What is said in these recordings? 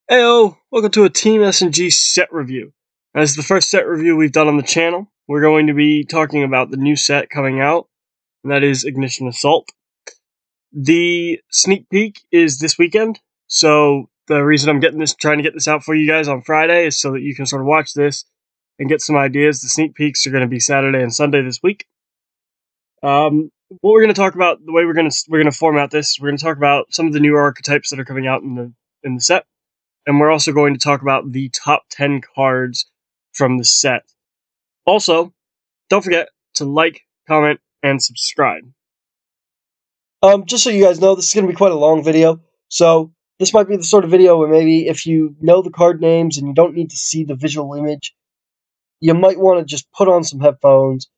Heyo! Welcome to a Team SNG set review. As the first set review we've done on the channel, we're going to be talking about the new set coming out, and that is Ignition Assault. The sneak peek is this weekend, so the reason I'm trying to get this out for you guys on Friday is so that you can sort of watch this and get some ideas. The sneak peeks are going to be Saturday and Sunday this week. What we're going to talk about, the way we're going to format this, we're going to talk about some of the newer archetypes that are coming out in the set. And we're also going to talk about the top 10 cards from the set. Also, don't forget to like, comment, and subscribe. Just so you guys know, this is going to be quite a long video. So this might be the sort of video where maybe if you know the card names and you don't need to see the visual image, you might want to just put on some headphones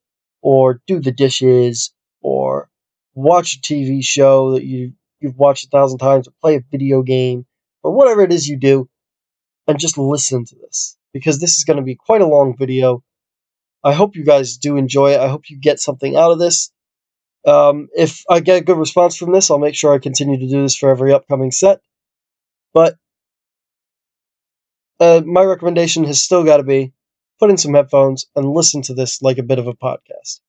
or do the dishes or watch a TV show that you've watched 1,000 times or play a video game or whatever it is you do. And just listen to this, because this is going to be quite a long video. I hope you guys do enjoy it. I hope you get something out of this. If I get a good response from this, I'll make sure I continue to do this for every upcoming set. But my recommendation has still got to be put in some headphones and listen to this like a bit of a podcast.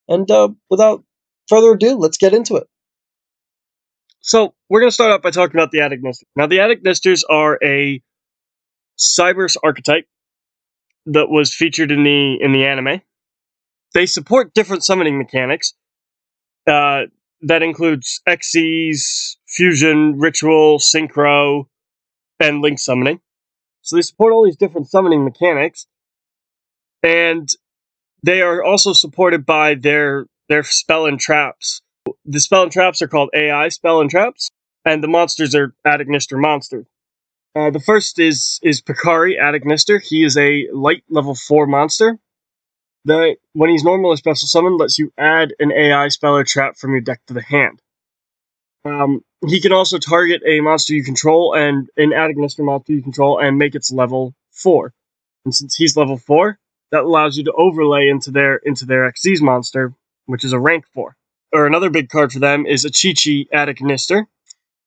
And without further ado, let's get into it. So we're going to start out by talking about the Ignisters. Now, the Ignisters are a Cyberse archetype that was featured in the anime. They support different summoning mechanics. That includes Xyz, Fusion, Ritual, Synchro, and Link summoning. So they support all these different summoning mechanics, and they are also supported by their spell and traps. The spell and traps are called AI spell and traps, and the monsters are Ignister monsters. The first is Picari Ignister. He is a light level 4 monster. When he's normal or special summon, lets you add an AI spell or trap from your deck to the hand. He can also target a monster you control and an Ignister monster you control and make its level 4. And since he's level 4, that allows you to overlay into their Xyz monster, which is a rank 4. Or another big card for them is a Chi-Chi Ignister.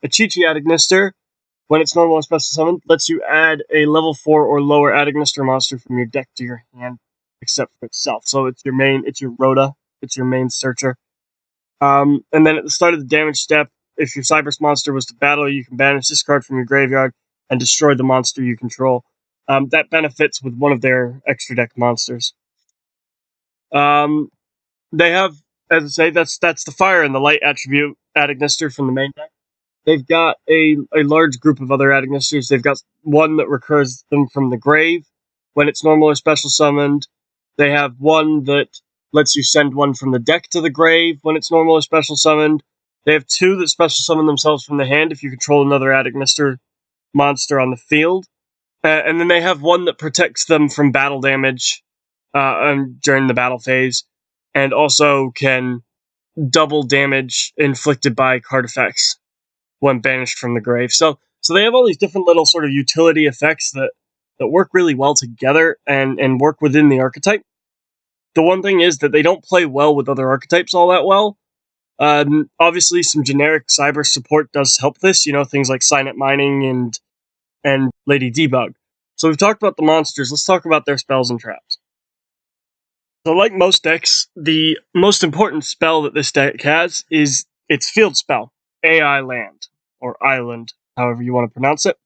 A Chi-Chi Ignister, when it's normal or special summon, lets you add a level 4 or lower Ignister monster from your deck to your hand, except for itself. So it's your Rhoda, it's your main searcher. And then at the start of the damage step, if your Cyberse monster was to battle, you can banish this card from your graveyard and destroy the monster you control. That benefits with one of their extra deck monsters. They have, as I say, that's the fire and the light attribute Ignister from the main deck. They've got a large group of other Ignisters. They've got one that recurs them from the grave when it's normal or special summoned. They have one that lets you send one from the deck to the grave when it's normal or special summoned. They have two that special summon themselves from the hand if you control another Ignister monster on the field. And then they have one that protects them from battle damage during the battle phase, and also can double damage inflicted by card effects when banished from the grave. So they have all these different little sort of utility effects that work really well together and work within the archetype. The one thing is that they don't play well with other archetypes all that well. Obviously, some generic cyber support does help this, things like Signet Mining and Lady Debug. So we've talked about the monsters, let's talk about their spells and traps. So like most decks, the most important spell that this deck has is its field spell, AI Land, or Island, however you want to pronounce it.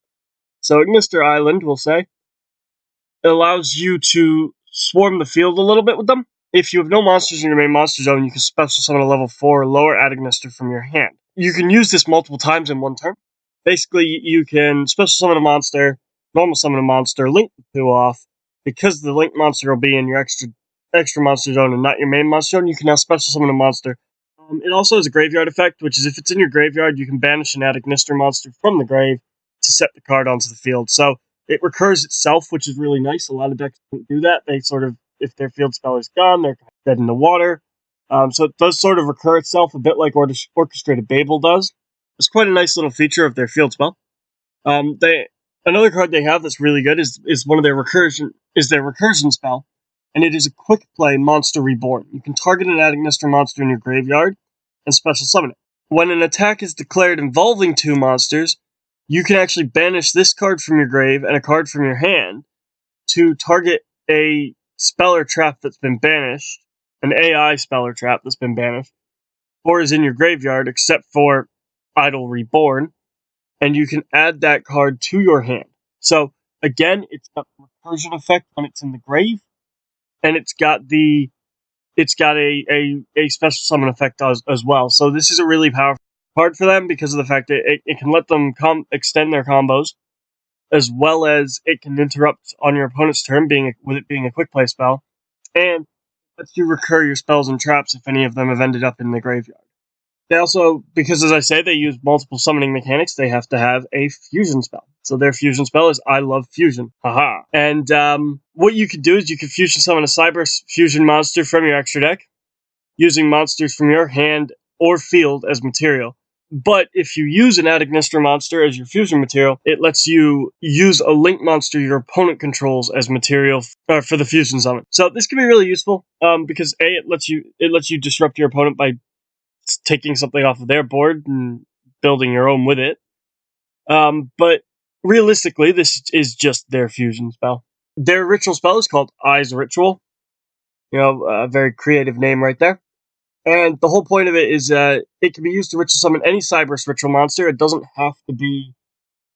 So Ignister Island, we'll say, it allows you to swarm the field a little bit with them. If you have no monsters in your main monster zone, you can special summon a level 4 or lower Ignister from your hand. You can use this multiple times in one turn. Basically, you can special summon a monster, normal summon a monster, link the two off. Because the link monster will be in your extra monster zone and not your main monster zone, you can now special summon a monster. It also has a graveyard effect, which is if it's in your graveyard, you can banish an Ignister monster from the grave to set the card onto the field. So it recurs itself, which is really nice. A lot of decks don't do that. They sort of, if their field spell is gone, they're dead in the water. So it does sort of recur itself a bit like Orchestrated Babel does. It's quite a nice little feature of their field spell. Another card they have that's really good is their recursion spell, and it is a quick play Monster Reborn. You can target an Ignister monster in your graveyard and special summon it. When an attack is declared involving two monsters, you can actually banish this card from your grave and a card from your hand to target a spell or trap that's been banished, an AI spell or trap that's been banished, or is in your graveyard, except for Idle Reborn, and you can add that card to your hand. So, again, it's got the recursion effect when it's in the grave, and it's got a special summon effect as well. So this is a really powerful card for them because of the fact that it can let them extend their combos, as well as it can interrupt on your opponent's turn, with it being a quick play spell, and lets you recur your spells and traps if any of them have ended up in the graveyard. They also, because as I say, they use multiple summoning mechanics, they have to have a fusion spell. So their fusion spell is I Love Fusion. Haha. And what you could do is you could fusion summon a Cyber Fusion monster from your extra deck, using monsters from your hand or field as material. But if you use an Ignister monster as your fusion material, it lets you use a link monster your opponent controls as material for the fusion summon. So this can be really useful because it lets you disrupt your opponent by taking something off of their board and building your own with it. But realistically, this is just their fusion spell. Their ritual spell is called Eyes Ritual. A very creative name right there. And the whole point of it is it can be used to ritual summon any Cyberse ritual monster. It doesn't have to be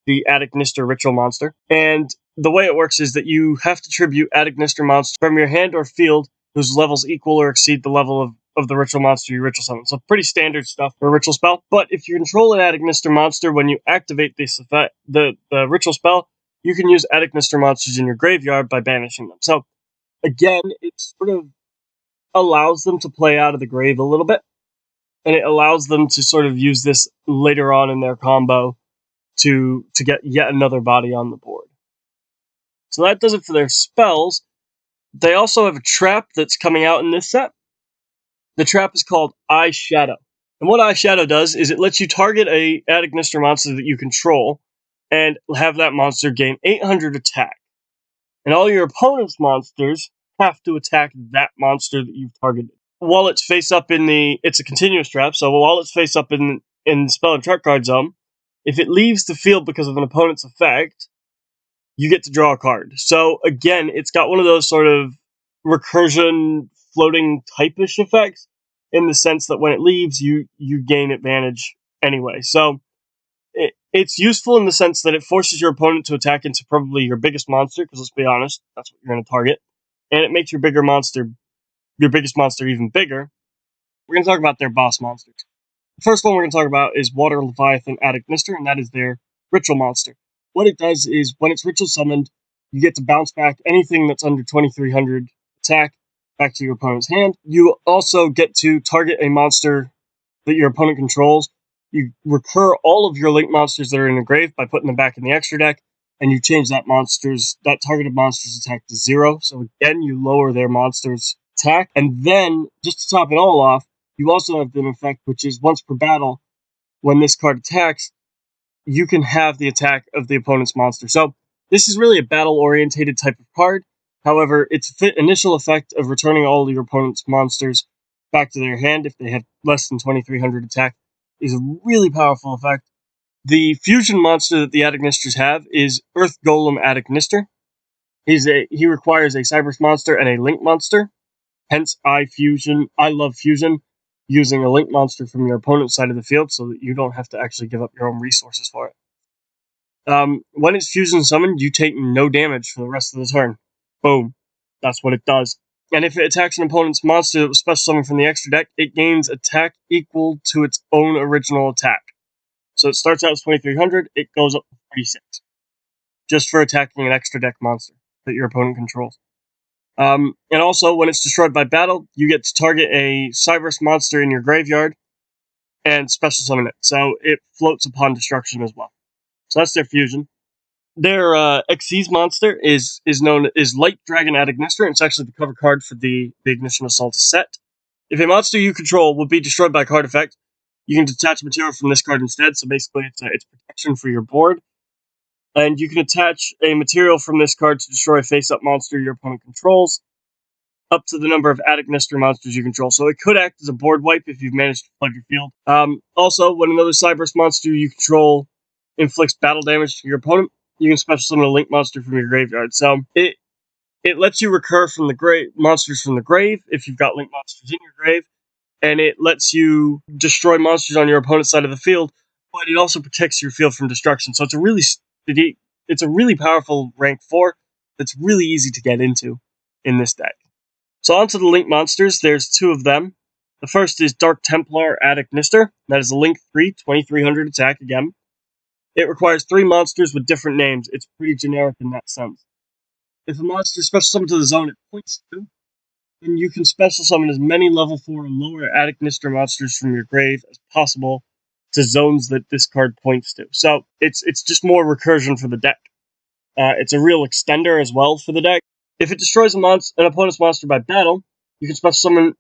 the Ignister ritual monster. And the way it works is that you have to tribute Ignister monster from your hand or field whose levels equal or exceed the level of the ritual monster you ritual summon. So pretty standard stuff for a ritual spell. But if you control an Ignister monster, when you activate this effect, the ritual spell, you can use Ignister monsters in your graveyard by banishing them. So again, it sort of allows them to play out of the grave a little bit, and it allows them to sort of use this later on in their combo to get yet another body on the board. So that does it for their spells. They also have a trap that's coming out in this set. The trap is called Eye Shadow. And what Eye Shadow does is it lets you target a Ignister monster that you control and have that monster gain 800 attack. And all your opponent's monsters have to attack that monster that you've targeted. While it's face up it's a continuous trap, so while it's face up in spell and trap card zone, if it leaves the field because of an opponent's effect, you get to draw a card. So again, it's got one of those sort of recursion floating type-ish effects, in the sense that when it leaves, you gain advantage anyway. So it's useful in the sense that it forces your opponent to attack into probably your biggest monster, because let's be honest, that's what you're going to target, and it makes your biggest monster even bigger. We're going to talk about their boss monsters. The first one we're going to talk about is Water Leviathan Ignister, and that is their ritual monster. What it does is, when it's ritual summoned, you get to bounce back anything that's under 2300 attack back to your opponent's hand. You also get to target a monster that your opponent controls. You recur all of your link monsters that are in the grave by putting them back in the extra deck, and you change that targeted monster's attack to 0. So again, you lower their monster's attack. And then, just to top it all off, you also have an effect, which is once per battle, when this card attacks, you can have the attack of the opponent's monster. So this is really a battle-orientated type of card. However, its initial effect of returning all of your opponent's monsters back to their hand if they have less than 2300 attack is a really powerful effect. The fusion monster that the Ignisters have is Earth Golem Ignister. He requires a Cyberse monster and a Link monster. Hence, I Love Fusion, using a Link monster from your opponent's side of the field so that you don't have to actually give up your own resources for it. When it's fusion summoned, you take no damage for the rest of the turn. Boom. That's what it does. And if it attacks an opponent's monster that was special summoned from the extra deck, it gains attack equal to its own original attack. So it starts out as 2300, it goes up to 36. Just for attacking an extra deck monster that your opponent controls. And also, when it's destroyed by battle, you get to target a Cyberse monster in your graveyard and special summon it. So it floats upon destruction as well. So that's their fusion. Their Xyz monster is known as Light Dragon Ignister, and it's actually the cover card for the Ignition Assault set. If a monster you control will be destroyed by a card effect, you can detach material from this card instead. So basically, it's protection for your board. And you can attach a material from this card to destroy a face-up monster your opponent controls, up to the number of Ignister monsters you control. So it could act as a board wipe if you've managed to flood your field. Also, when another Cyberse monster you control inflicts battle damage to your opponent, you can special summon a link monster from your graveyard. So it lets you recur from the monsters from the grave if you've got link monsters in your grave, and it lets you destroy monsters on your opponent's side of the field, but it also protects your field from destruction. So it's a really powerful rank 4 that's really easy to get into in this deck. So onto the link monsters, there's 2 of them. The first is Dark Templar Ignister. That is a link 3, 2300 attack again. It requires 3 monsters with different names. It's pretty generic in that sense. If a monster is special summoned to the zone it points to, then you can special summon as many level 4 and lower Ignister monsters from your grave as possible to zones that this card points to. So it's just more recursion for the deck. It's a real extender as well for the deck. If it destroys an opponent's monster by battle, you can special summon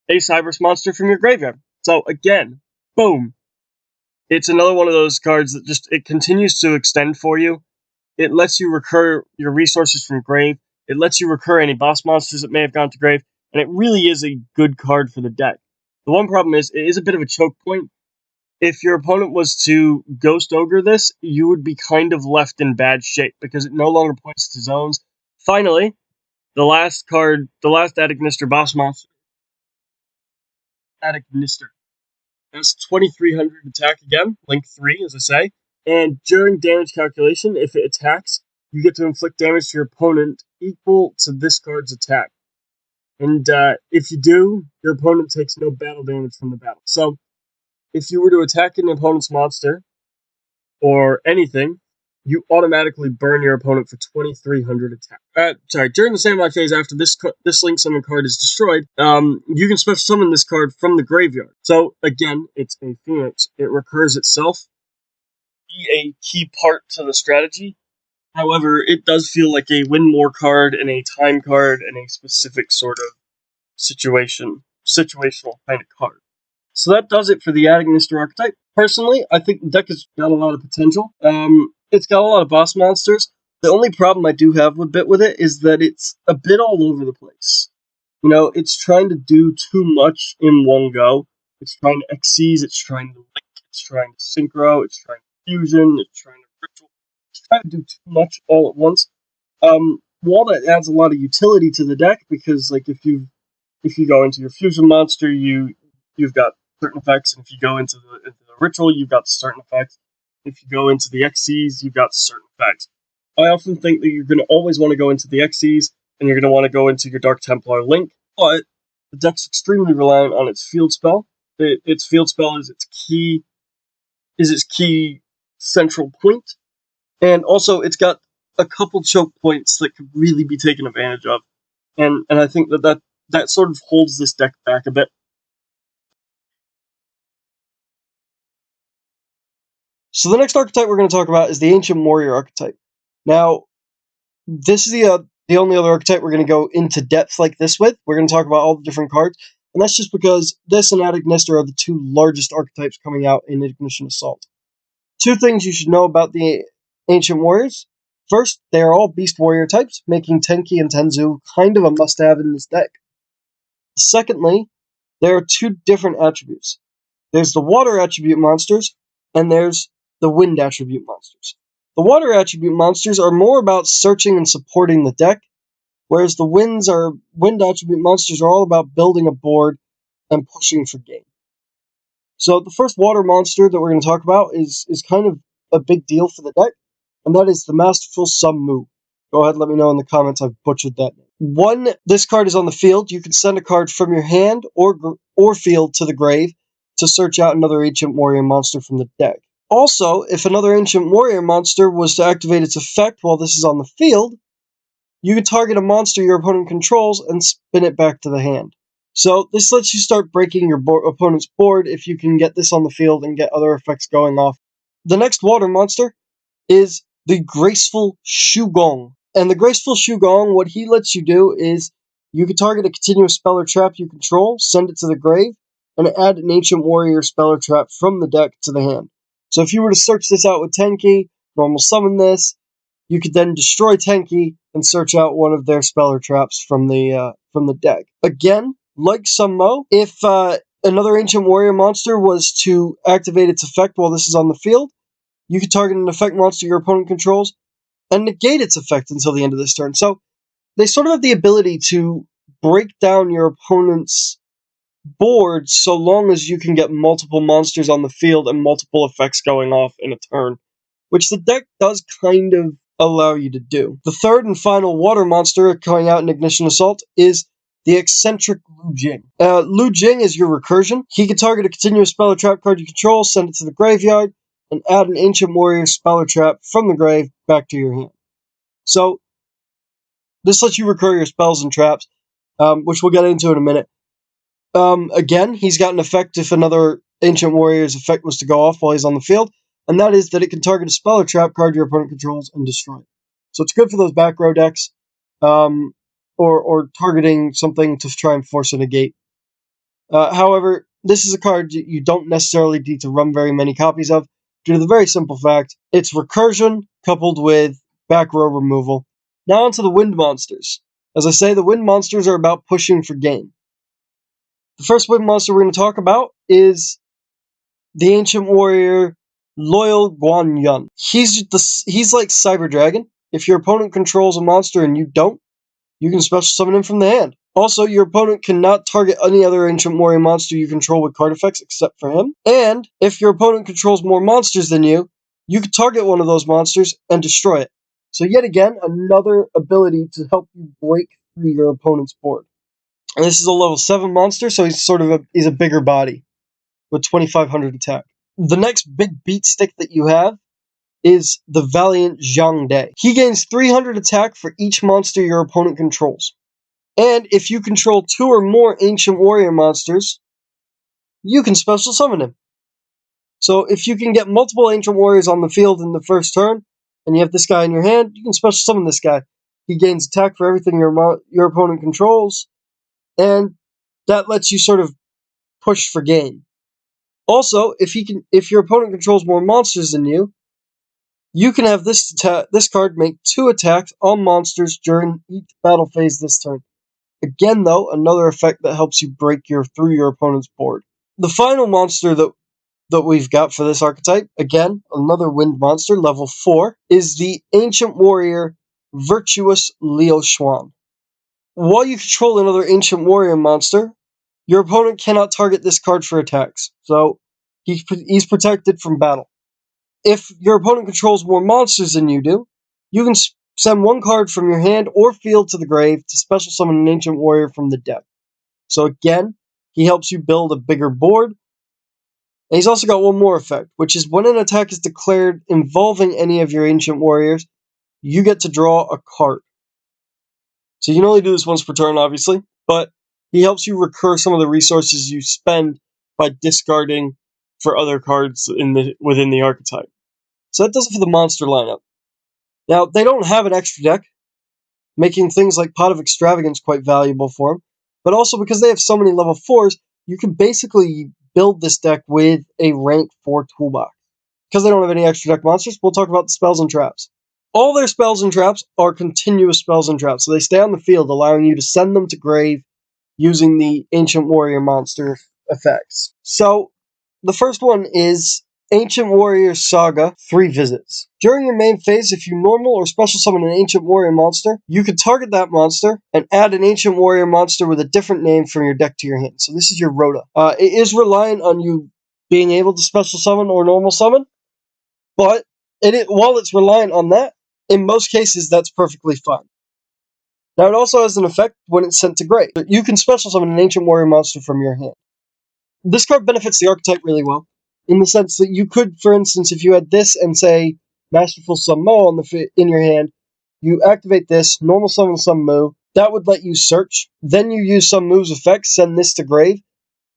a Cyberus monster from your graveyard. So again, boom. It's another one of those cards that it continues to extend for you. It lets you recur your resources from grave. It lets you recur any boss monsters that may have gone to grave. And it really is a good card for the deck. The one problem is, it is a bit of a choke point. If your opponent was to Ghost Ogre this, you would be kind of left in bad shape because it no longer points to zones. Finally, the last Ignister boss monster. Ignister. That's 2300 attack again, link 3, as I say. And during damage calculation, if it attacks, you get to inflict damage to your opponent equal to this card's attack. And if you do, your opponent takes no battle damage from the battle. So, if you were to attack an opponent's monster, or anything, you automatically burn your opponent for 2300 attack. During the sandbox phase after this link summon card is destroyed, you can special summon this card from the graveyard. So, again, it's a Phoenix. It recurs itself. Be a key part to the strategy. However, it does feel like a win more card and a time card and a specific sort of situational kind of card. So that does it for the Ignister archetype. Personally, I think the deck has got a lot of potential. It's got a lot of boss monsters. The only problem I do have with it is that it's a bit all over the place. You know, it's trying to do too much in one go. It's trying to Xyz, it's trying to link, it's trying to synchro, it's trying to fusion, it's trying to ritual. It's trying to do too much all at once. While that adds a lot of utility to the deck, because like if you go into your fusion monster, you've got certain effects, and if you go into the ritual, you've got certain effects. If you go into the Xyz, you've got certain effects. I often think that you're going to always want to go into the Xyz, and you're going to want to go into your Dark Templar Link, but the deck's extremely reliant on its field spell. Its field spell is its key central point, and also it's got a couple choke points that could really be taken advantage of, and I think that sort of holds this deck back a bit. So the next archetype we're going to talk about is the Ancient Warrior archetype. Now, this is the only other archetype we're going to go into depth like this with. We're going to talk about all the different cards, and that's just because this and Ignister are the 2 largest archetypes coming out in Ignition Assault. 2 things you should know about the Ancient Warriors. First, they are all Beast Warrior types, making Tenki and Tenzu kind of a must-have in this deck. Secondly, there are 2 different attributes. There's the Water attribute monsters, and there's the Wind attribute monsters. The Water attribute monsters are more about searching and supporting the deck, whereas the Wind attribute monsters are all about building a board and pushing for game. So the first Water monster that we're going to talk about is kind of a big deal for the deck, and that is the Masterful Sun-Mu. Go ahead and let me know in the comments I've butchered that name. When this card is on the field, you can send a card from your hand or field to the grave to search out another Ancient Warrior monster from the deck. Also, if another Ancient Warrior monster was to activate its effect while this is on the field, you can target a monster your opponent controls and spin it back to the hand. So this lets you start breaking your opponent's board if you can get this on the field and get other effects going off. The next water monster is the Graceful Shugong. And the Graceful Shugong, what he lets you do is you can target a continuous spell or trap you control, send it to the grave, and add an Ancient Warrior spell or trap from the deck to the hand. So if you were to search this out with Tenki, normal summon this, you could then destroy Tenki and search out one of their spell or traps from the deck. Again, like Sun-Mu, if another Ancient Warrior monster was to activate its effect while this is on the field, You can target an effect monster your opponent controls and negate its effect until the end of this turn. So they sort of have the ability to break down your opponent's board so long as you can get multiple monsters on the field and multiple effects going off in a turn, which the deck does kind of allow you to do. The third and final water monster coming out in Ignition Assault is the eccentric Lu Jing. Lu Jing is your recursion. He can target a continuous spell or trap card you control, send it to the graveyard, and add an Ancient Warrior spell or trap from the grave back to your hand. So, this lets you recur your spells and traps, which we'll get into in a minute. Again, he's got an effect if another Ancient Warrior's effect was to go off while he's on the field, and that is that it can target a spell or trap card your opponent controls and destroy it. So it's good for those back row decks, or targeting something to try and force a negate. However, this is a card you don't necessarily need to run very many copies of, due to the very simple fact it's recursion coupled with back row removal. Now onto the wind monsters. As I say, the wind monsters are about pushing for gain. The first wind monster we're going to talk about is the Ancient Warrior Loyal Guan Yun. He's like Cyber Dragon. If your opponent controls a monster and you don't, you can special summon him from the hand. Also, your opponent cannot target any other Ancient Warrior monster you control with card effects except for him. And if your opponent controls more monsters than you, you can target one of those monsters and destroy it. So yet again, another ability to help you break through your opponent's board. And this is a level 7 monster, so he's a bigger body with 2500 attack. The next big beat stick that you have is the Valiant Zhang Dai. He gains 300 attack for each monster your opponent controls. And if you control 2 or more Ancient Warrior monsters, you can special summon him. So if you can get multiple Ancient Warriors on the field in the first turn, and you have this guy in your hand, you can special summon this guy. He gains attack for everything your opponent controls, and that lets you sort of push for gain. Also, if your opponent controls more monsters than you, you can have this card make 2 attacks on monsters during each battle phase this turn. Again, though, another effect that helps you break through your opponent's board. The final monster that we've got for this archetype, again, another wind monster, level 4, is the Ancient Warrior Virtuous Liu Xuan. While you control another Ancient Warrior monster, your opponent cannot target this card for attacks, so he's protected from battle. If your opponent controls more monsters than you do, you can send 1 card from your hand or field to the grave to special summon an Ancient Warrior from the deck. So again, he helps you build a bigger board. And he's also got one more effect, which is when an attack is declared involving any of your Ancient Warriors, you get to draw a card. So you can only do this once per turn, obviously, but he helps you recur some of the resources you spend by discarding for other cards within the archetype. So that does it for the monster lineup. Now, they don't have an extra deck, making things like Pot of Extravagance quite valuable for them, but also because they have so many level 4s, you can basically build this deck with a rank 4 toolbox. Because they don't have any extra deck monsters, we'll talk about the spells and traps. All their spells and traps are continuous spells and traps, so they stay on the field, allowing you to send them to grave using the Ancient Warrior monster effects. So, the first one is Ancient Warrior Saga 3 Visits. During your main phase, if you normal or special summon an Ancient Warrior monster, you can target that monster and add an Ancient Warrior monster with a different name from your deck to your hand. So this is your Rhoda. It is reliant on you being able to special summon or normal summon, but while it's reliant on that, in most cases that's perfectly fine. Now it also has an effect when it's sent to grave. You can special summon an Ancient Warrior monster from your hand. This card benefits the archetype really well, in the sense that you could, for instance, if you had this and say Masterful Sun Mo in your hand, you activate this, normal summon Sun Mu, that would let you search. Then you use Sun Mu's effect, send this to grave,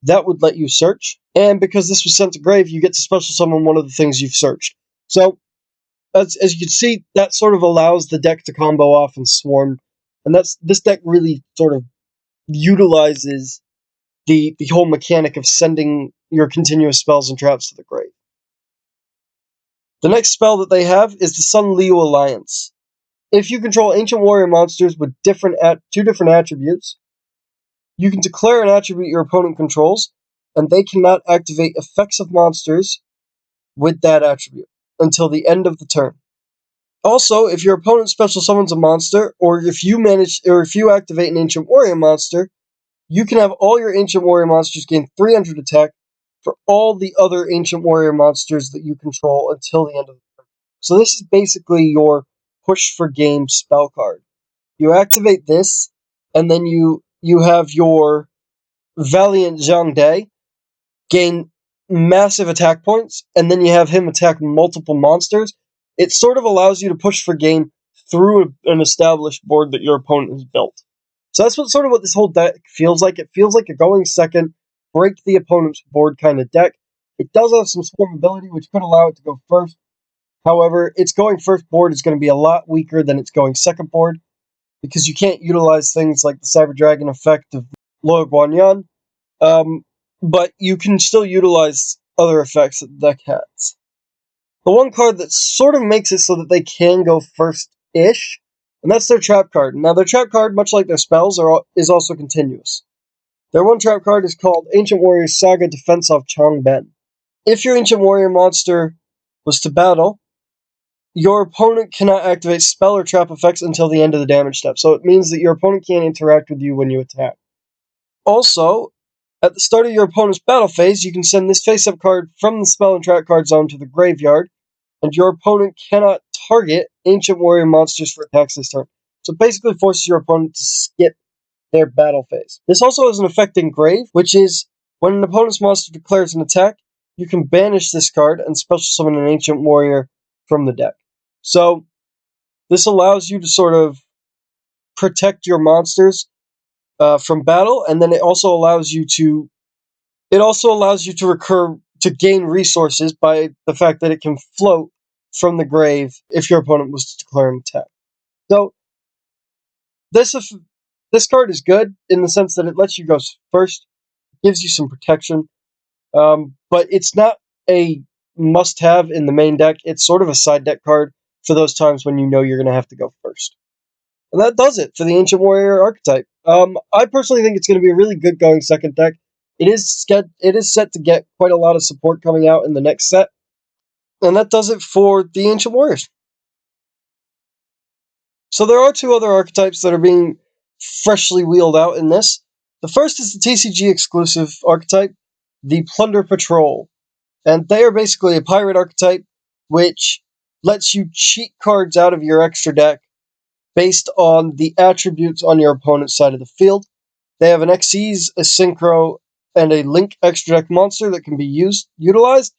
that would let you search. And because this was sent to grave, you get to special summon one of the things you've searched. So, as you can see, that sort of allows the deck to combo off and swarm. And this deck really sort of utilizes the whole mechanic of sending your continuous spells and traps to the grave. The next spell that they have is the Sun Liu Alliance. If you control Ancient Warrior monsters with 2 different attributes, you can declare an attribute your opponent controls, and they cannot activate effects of monsters with that attribute. until the end of the turn. Also, if your opponent special summons a monster, or if you activate an Ancient Warrior monster, you can have all your Ancient Warrior monsters gain 300 attack for all the other Ancient Warrior monsters that you control until the end of the turn. So this is basically your push for game spell card. You activate this, and then you have your Valiant Zhang Dai gain massive attack points, and then you have him attack multiple monsters. It sort of allows you to push for game through an established board that your opponent has built. So that's what this whole deck feels like. It feels like a going second, break the opponent's board kind of deck. It does have some swarm ability, which could allow it to go first. However, its going first board is going to be a lot weaker than its going second board, because you can't utilize things like the Cyber Dragon effect of Loyal Guanyan, but you can still utilize other effects that the deck has. The one card that sort of makes it so that they can go first-ish, and that's their trap card. Now, their trap card, much like their spells, is also continuous. Their one trap card is called Ancient Warrior Saga Defense of Changben. If your Ancient Warrior monster was to battle, your opponent cannot activate spell or trap effects until the end of the damage step, so it means that your opponent can't interact with you when you attack. Also, at the start of your opponent's battle phase, you can send this face-up card from the spell and trap card zone to the graveyard, and your opponent cannot target Ancient Warrior monsters for attacks this turn. So it basically forces your opponent to skip their battle phase. This also has an effect in Grave, which is when an opponent's monster declares an attack, you can banish this card and special summon an Ancient Warrior from the deck. So this allows you to sort of protect your monsters from battle, and then it also allows you to gain resources by the fact that it can float from the grave if your opponent was to declare an attack. So this card is good in the sense that it lets you go first, gives you some protection, but it's not a must-have in the main deck. It's sort of a side deck card for those times when you know you're going to have to go first. And that does it for the Ancient Warrior archetype. I personally think it's going to be a really good going second deck. It is set to get quite a lot of support coming out in the next set. And that does it for the Ancient Warriors. So there are two other archetypes that are being freshly wheeled out in this. The first is the TCG exclusive archetype, the Plunder Patrol. And they are basically a pirate archetype which lets you cheat cards out of your extra deck based on the attributes on your opponent's side of the field. They have an Xyz, a Synchro, and a Link extra deck monster that can be utilized.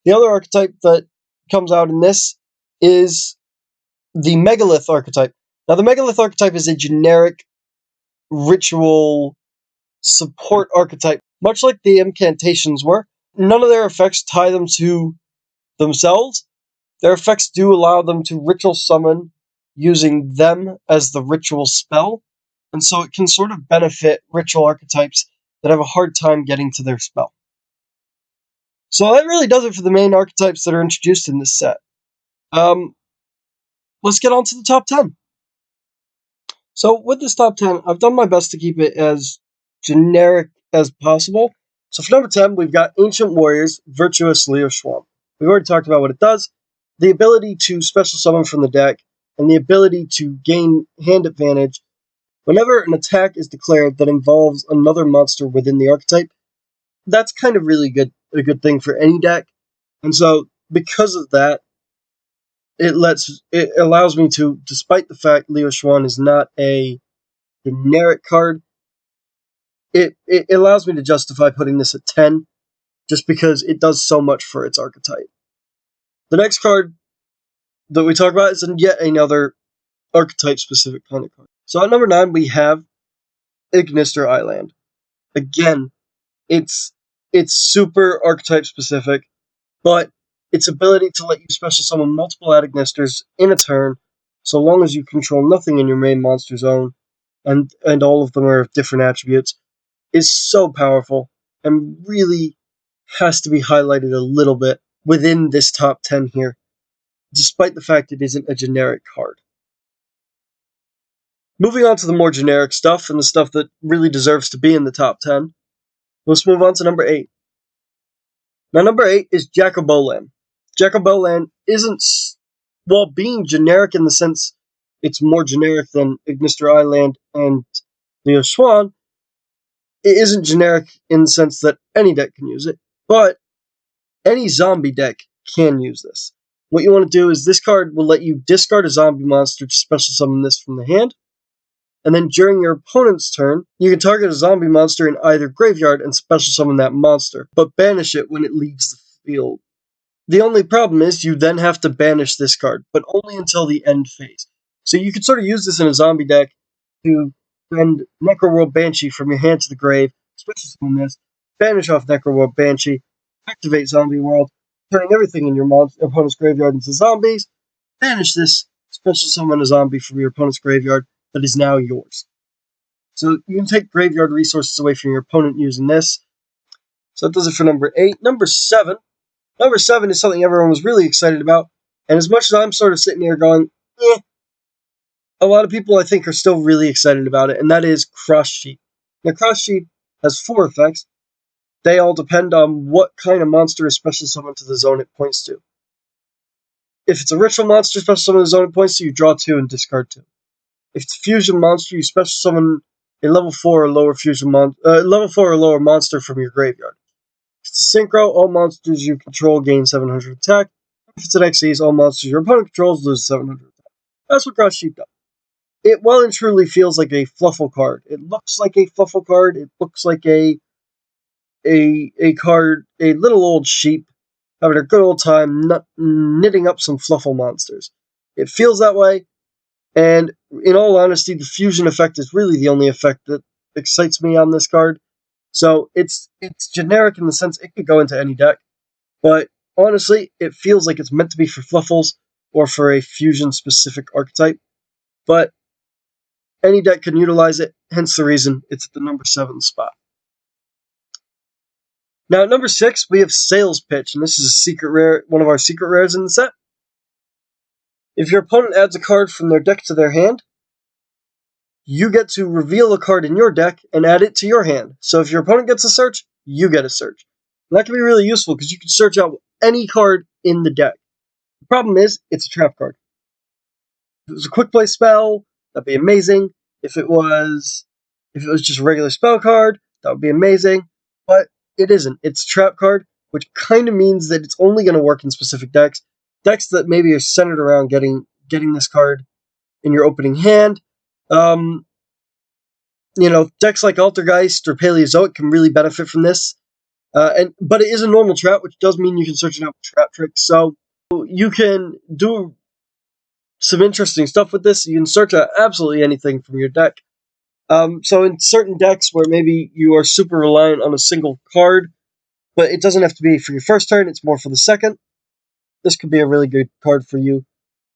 The other archetype that comes out in this is the Megalith Archetype. Now, the Megalith Archetype is a generic ritual support archetype, much like the incantations were. None of their effects tie them to themselves. Their effects do allow them to ritual summon using them as the ritual spell, and so it can sort of benefit ritual archetypes that have a hard time getting to their spell. So that really does it for the main archetypes that are introduced in this set. Let's get on to the top 10. So with this top 10, I've done my best to keep it as generic as possible. So for number 10, we've got Ancient Warriors, Virtuous Leo Schwamp. We've already talked about what it does, the ability to special summon from the deck, and the ability to gain hand advantage whenever an attack is declared that involves another monster within the archetype. That's kind of really a good thing for any deck. And so, because of that, it allows me to, despite the fact Leo Schwan is not a generic card, it allows me to justify putting this at 10, just because it does so much for its archetype. The next card that we talk about is yet another archetype-specific kind of card. So at number 9, we have Ignister Island. Again, it's super archetype-specific, but its ability to let you special summon multiple Ignisters in a turn, so long as you control nothing in your main monster zone, and all of them are of different attributes, is so powerful, and really has to be highlighted a little bit within this top 10 here, despite the fact it isn't a generic card. Moving on to the more generic stuff, and the stuff that really deserves to be in the top 10, let's move on to number 8. Now, number 8 is Jacqueline. Jekyll Bellland isn't, while being generic in the sense it's more generic than Ignister Island and Leo Swan, it isn't generic in the sense that any deck can use it, but any zombie deck can use this. What you want to do is this card will let you discard a zombie monster to special summon this from the hand, and then during your opponent's turn, you can target a zombie monster in either graveyard and special summon that monster, but banish it when it leaves the field. The only problem is you then have to banish this card, but only until the end phase. So you could sort of use this in a zombie deck to send Necroworld Banshee from your hand to the grave, special summon this, banish off Necroworld Banshee, activate Zombie World, turning everything in your opponent's graveyard into zombies, banish this, special summon a zombie from your opponent's graveyard that is now yours. So you can take graveyard resources away from your opponent using this. So that does it for number 8. Number 7. Number 7 is something everyone was really excited about, and as much as I'm sort of sitting here going, a lot of people I think are still really excited about it, and that is Cross Sheep. Now, Cross Sheep has 4 effects. They all depend on what kind of monster is special summoned to the zone it points to. If it's a ritual monster special summoned to the zone it points to, you draw 2 and discard 2. If it's a fusion monster, you special summon a level 4 or lower level 4 or lower monster from your graveyard. If it's a synchro, all monsters you control gain 700 attack. If it's an Xyz, all monsters your opponent controls lose 700 attack. That's what Cross Sheep does. It well and truly feels like a fluffle card. It looks like a fluffle card. It looks like a card, a little old sheep having a good old time knitting up some fluffle monsters. It feels that way, and in all honesty, the fusion effect is really the only effect that excites me on this card. So it's generic in the sense it could go into any deck, but honestly, it feels like it's meant to be for fluffles or for a fusion-specific archetype. But any deck can utilize it, hence the reason it's at the number 7 spot. Now, at number 6, we have Sales Pitch, and this is a secret rare, one of our secret rares in the set. If your opponent adds a card from their deck to their hand, you get to reveal a card in your deck and add it to your hand. So if your opponent gets a search, you get a search. And that can be really useful because you can search out any card in the deck. The problem is, it's a trap card. If it was a quick play spell, that'd be amazing. If it was just a regular spell card, that would be amazing. But it isn't. It's a trap card, which kind of means that it's only going to work in specific decks. Decks that maybe are centered around getting this card in your opening hand. Decks like Altergeist or Paleozoic can really benefit from this. But it is a normal trap, which does mean you can search it out with trap tricks. So you can do some interesting stuff with this. You can search out absolutely anything from your deck. So in certain decks where maybe you are super reliant on a single card, but it doesn't have to be for your first turn, it's more for the second, this could be a really good card for you.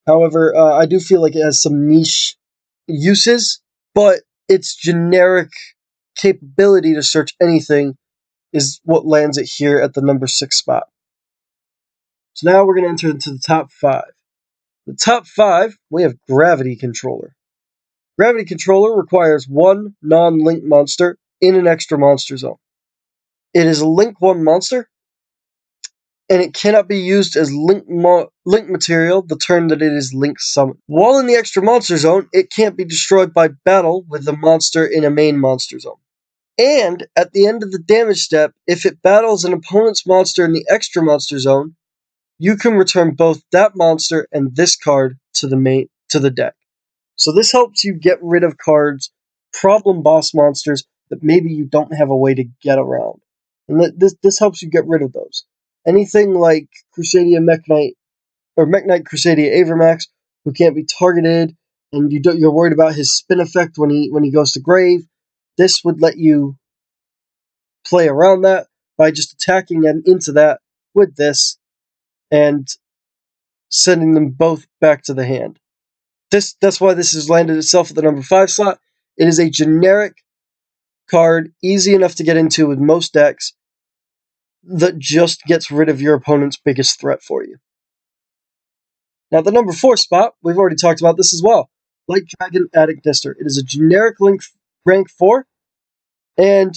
However, I do feel like it has some niche uses, but its generic capability to search anything is what lands it here at the number 6 spot. So now we're going to enter into the top 5. The top 5, we have Gravity Controller. Gravity Controller requires 1 non-link monster in an extra monster zone. It is a Link 1 monster, and it cannot be used as link material the turn that it is Link summoned. While in the extra monster zone, it can't be destroyed by battle with the monster in a main monster zone. And at the end of the damage step, if it battles an opponent's monster in the extra monster zone, you can return both that monster and this card to the deck. So this helps you get rid of cards, problem boss monsters that maybe you don't have a way to get around. And this helps you get rid of those. Anything like Crusadia Mekk-Knight or Mekk-Knight Crusadia Avermax, who can't be targeted, and you're worried about his spin effect when he goes to grave. This would let you play around that by just attacking them into that with this and sending them both back to the hand. That's why this has landed itself at the number 5 slot. It is a generic card, easy enough to get into with most decks, that just gets rid of your opponent's biggest threat for you. Now, the number 4 spot, we've already talked about this as well. Light Dragon at Ignister. It is a generic link rank 4, and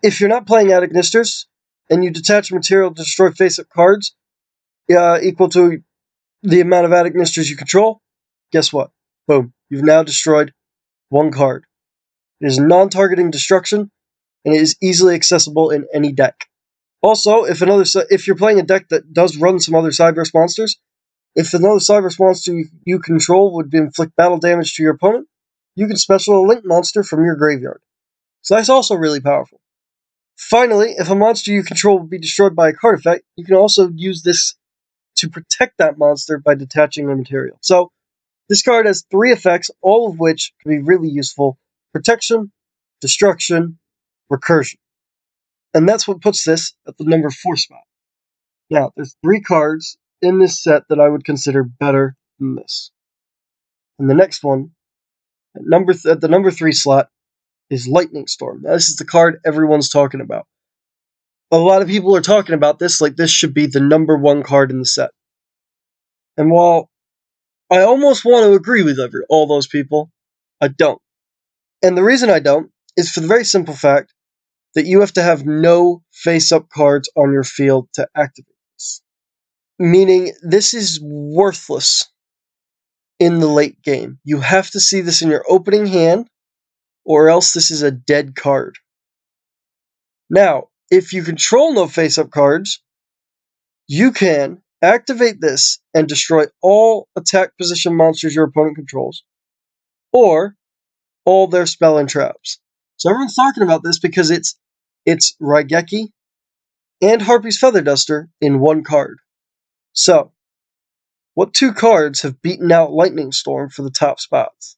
if you're not playing at Ignisters, and you detach material to destroy face-up cards, equal to the amount of Ignisters you control, guess what? Boom. You've now destroyed one card. It is non-targeting destruction, and it is easily accessible in any deck. Also, if you're playing a deck that does run some other Cyberse monsters, if another Cyberse monster you control would inflict battle damage to your opponent, you can special a Link monster from your graveyard. So that's also really powerful. Finally, if a monster you control would be destroyed by a card effect, you can also use this to protect that monster by detaching the material. So, this card has 3 effects, all of which can be really useful. Protection, destruction, recursion. And that's what puts this at the number 4 spot. Now, there's 3 cards in this set that I would consider better than this. And the next one, at the number 3 slot, is Lightning Storm. Now, this is the card everyone's talking about. A lot of people are talking about this like this should be the number 1 card in the set. And while I almost want to agree with all those people, I don't. And the reason I don't is for the very simple fact that you have to have no face-up cards on your field to activate this. Meaning, this is worthless in the late game. You have to see this in your opening hand, or else this is a dead card. Now, if you control no face-up cards, you can activate this and destroy all attack position monsters your opponent controls, or all their spell and traps. So everyone's talking about this because it's Raigeki and Harpy's Feather Duster in one card. So, what 2 cards have beaten out Lightning Storm for the top spots?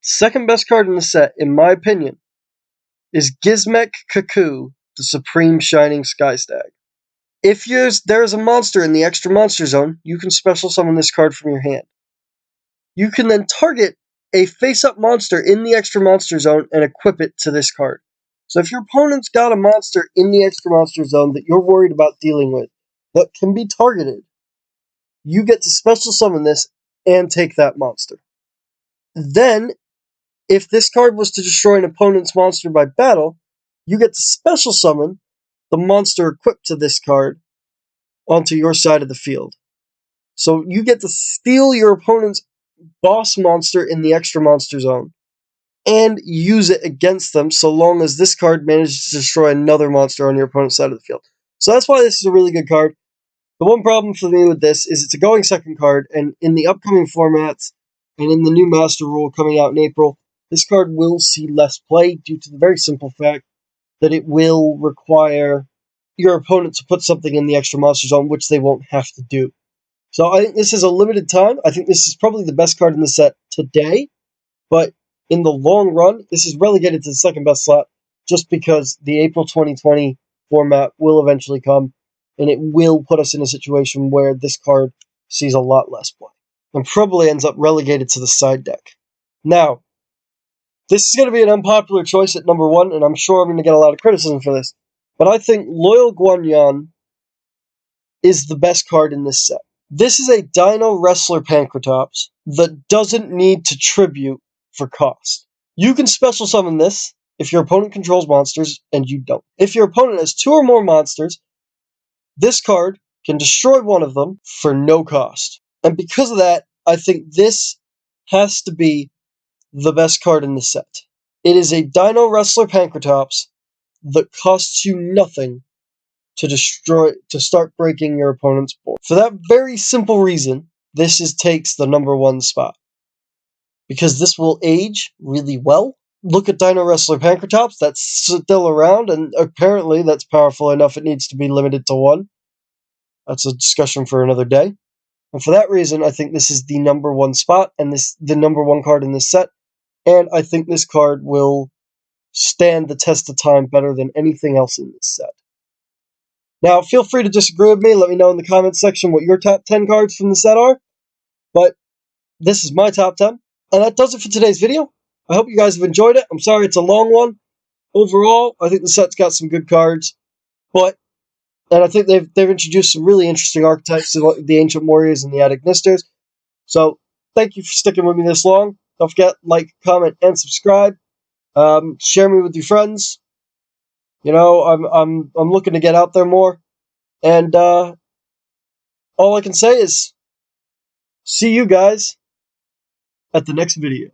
Second best card in the set, in my opinion, is Gizmek Kaku, the Supreme Shining Sky Stag. If there's a monster in the extra monster zone, you can special summon this card from your hand. You can then target a face-up monster in the extra monster zone and equip it to this card. So if your opponent's got a monster in the extra monster zone that you're worried about dealing with that can be targeted, you get to special summon this and take that monster. Then, if this card was to destroy an opponent's monster by battle, you get to special summon the monster equipped to this card onto your side of the field. So you get to steal your opponent's boss monster in the extra monster zone and use it against them so long as this card manages to destroy another monster on your opponent's side of the field. So that's why this is a really good card. The one problem for me with this is it's a going second card, and in the upcoming formats and in the new Master Rule coming out in April, this card will see less play due to the very simple fact that it will require your opponent to put something in the extra monster zone, which they won't have to do. So I think this is a limited time. I think this is probably the best card in the set today, but in the long run, this is relegated to the second best slot just because the April 2020 format will eventually come, and it will put us in a situation where this card sees a lot less play and probably ends up relegated to the side deck. Now, this is going to be an unpopular choice at number 1, and I'm sure I'm going to get a lot of criticism for this, but I think Loyal Guanyan is the best card in this set. This is a Dino Wrestler Pancratops that doesn't need to tribute for cost. You can special summon this if your opponent controls monsters and you don't. If your opponent has 2 or more monsters, this card can destroy one of them for no cost. And because of that, I think this has to be the best card in the set. It is a Dino Wrestler Pancratops that costs you nothing to start breaking your opponent's board. For that very simple reason, this takes the number 1 spot. Because this will age really well. Look at Dino Wrestler Pancratops, that's still around, and apparently that's powerful enough it needs to be limited to 1. That's a discussion for another day. And for that reason, I think this is the number 1 spot, and the number 1 card in this set, and I think this card will stand the test of time better than anything else in this set. Now, feel free to disagree with me. Let me know in the comments section what your top 10 cards from the set are. But this is my top 10. And that does it for today's video. I hope you guys have enjoyed it. I'm sorry it's a long one. Overall, I think the set's got some good cards. And I think they've introduced some really interesting archetypes, like the Ancient Warriors and the Ignisters. So, thank you for sticking with me this long. Don't forget, like, comment, and subscribe. Share me with your friends. You know, I'm looking to get out there more. And all I can say is, see you guys at the next video.